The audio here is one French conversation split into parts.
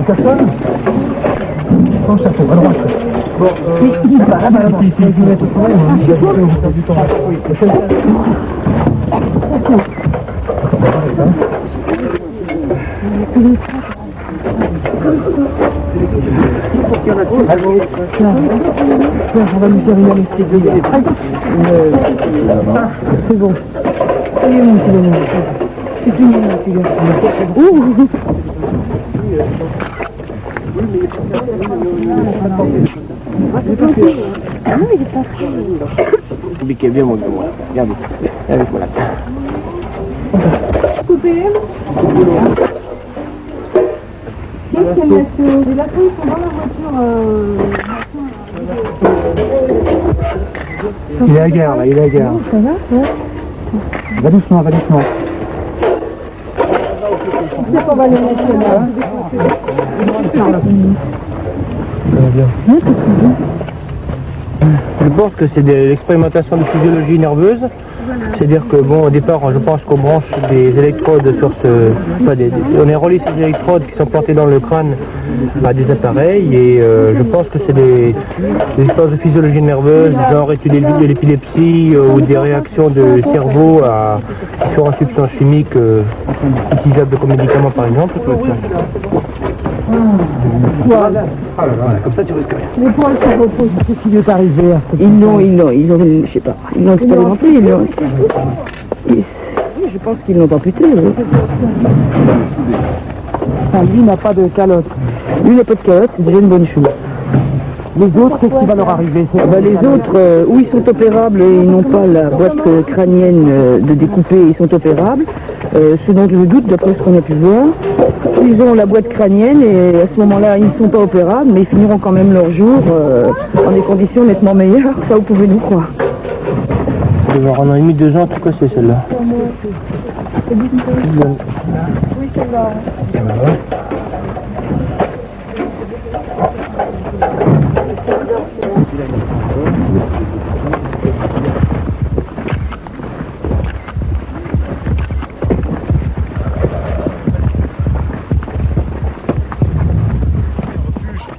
Personne sans chapeau, à droite. Bon, là-bas, si je vais mettre au travail, on va faire du temps. Oui, c'est ça. Ça, on va lui faire une anesthésie. C'est bon. Ça y est, mon petit bonhomme. C'est fini, mon petit gars. Ouh. Piquez bien mon doigt. Regardez. Avec moi là. Coupez. Qu'est-ce qu'elle laisse? Les lapins ils sont dans la voiture. Il est à gare là, il est à gare. Ça va, ouais. Va doucement, va doucement. C'est qu'on va les mettre là. Je pense que c'est de l'expérimentation de physiologie nerveuse. C'est-à-dire que bon, au départ, je pense qu'on branche des électrodes sur ce... Enfin, on est relié ces électrodes qui sont plantées dans le crâne à des appareils et je pense que c'est des expériences de physiologie nerveuse, genre étudier de l'épilepsie ou des réactions de cerveau à différentes substances chimiques utilisables comme médicaments par exemple. Voilà. Ah là là, comme ça tu risques rien. Les poils se reposent. Qu'est-ce qui lui est arrivé à ce Ils ont, je sais pas, ils l'ont expérimenté, je pense qu'ils l'ont amputé. Enfin, lui n'a pas de calotte. Lui n'a pas de calotte, c'est déjà une bonne chose. Les autres, qu'est-ce qui va leur arriver? Les autres, où ils sont opérables et ils n'ont pas la boîte crânienne de découper, ils sont opérables. Ce dont je doute, d'après ce qu'on a pu voir, ils ont la boîte crânienne et à ce moment-là, ils ne sont pas opérables, mais ils finiront quand même leur jour dans des conditions nettement meilleures, ça vous pouvez nous croire. Ça devait avoir 1 an et demi, 2 ans, en tout cas c'est celle-là. Oui, c'est là.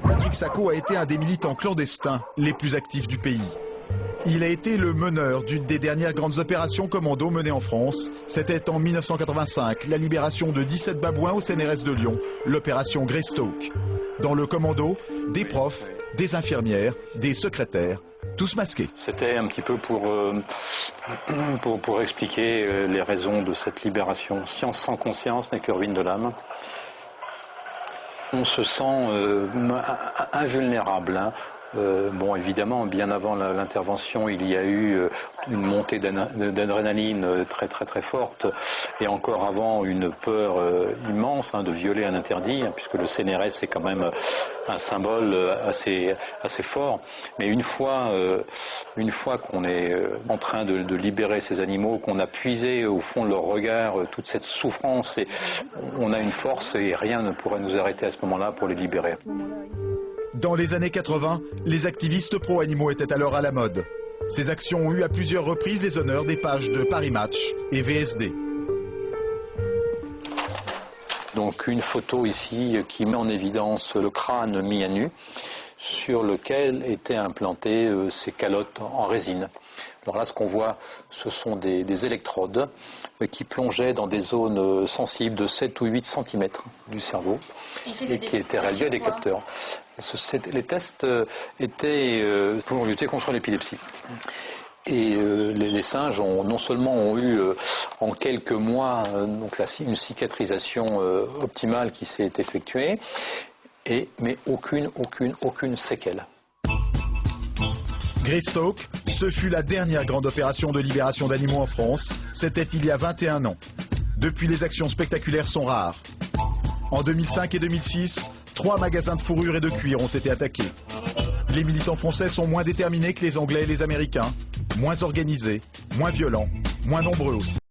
Patrick Sacco a été un des militants clandestins les plus actifs du pays. Il a été le meneur d'une des dernières grandes opérations commando menées en France. C'était en 1985, la libération de 17 babouins au CNRS de Lyon, l'opération Greystoke. Dans le commando, des profs, des infirmières, des secrétaires, tous masqués. C'était un petit peu pour expliquer les raisons de cette libération. Science sans conscience n'est que ruine de l'âme. On se sent invulnérable. Bon, évidemment, bien avant l'intervention, il y a eu une montée d'adrénaline très forte, et encore avant, une peur immense de violer un interdit, puisque le CNRS c'est quand même un symbole assez fort. Mais une fois qu'on est en train de libérer ces animaux, qu'on a puisé au fond de leur regard toute cette souffrance, et on a une force et rien ne pourrait nous arrêter à ce moment-là pour les libérer. Dans les années 80, les activistes pro-animaux étaient alors à la mode. Ces actions ont eu à plusieurs reprises les honneurs des pages de Paris Match et VSD. Donc une photo ici qui met en évidence le crâne mis à nu, sur lequel étaient implantées ces calottes en résine. Alors là, ce qu'on voit, ce sont des électrodes qui plongeaient dans des zones sensibles de 7 ou 8 cm du cerveau et qui étaient réalisées à des capteurs. Les tests étaient pour lutter contre l'épilepsie. Et les singes non seulement ont eu en quelques mois une cicatrisation optimale qui s'est effectuée, mais aucune séquelle. Greystoke, ce fut la dernière grande opération de libération d'animaux en France. C'était il y a 21 ans. Depuis, les actions spectaculaires sont rares. En 2005 et 2006, 3 magasins de fourrure et de cuir ont été attaqués. Les militants français sont moins déterminés que les Anglais et les Américains, moins organisés, moins violents, moins nombreux aussi.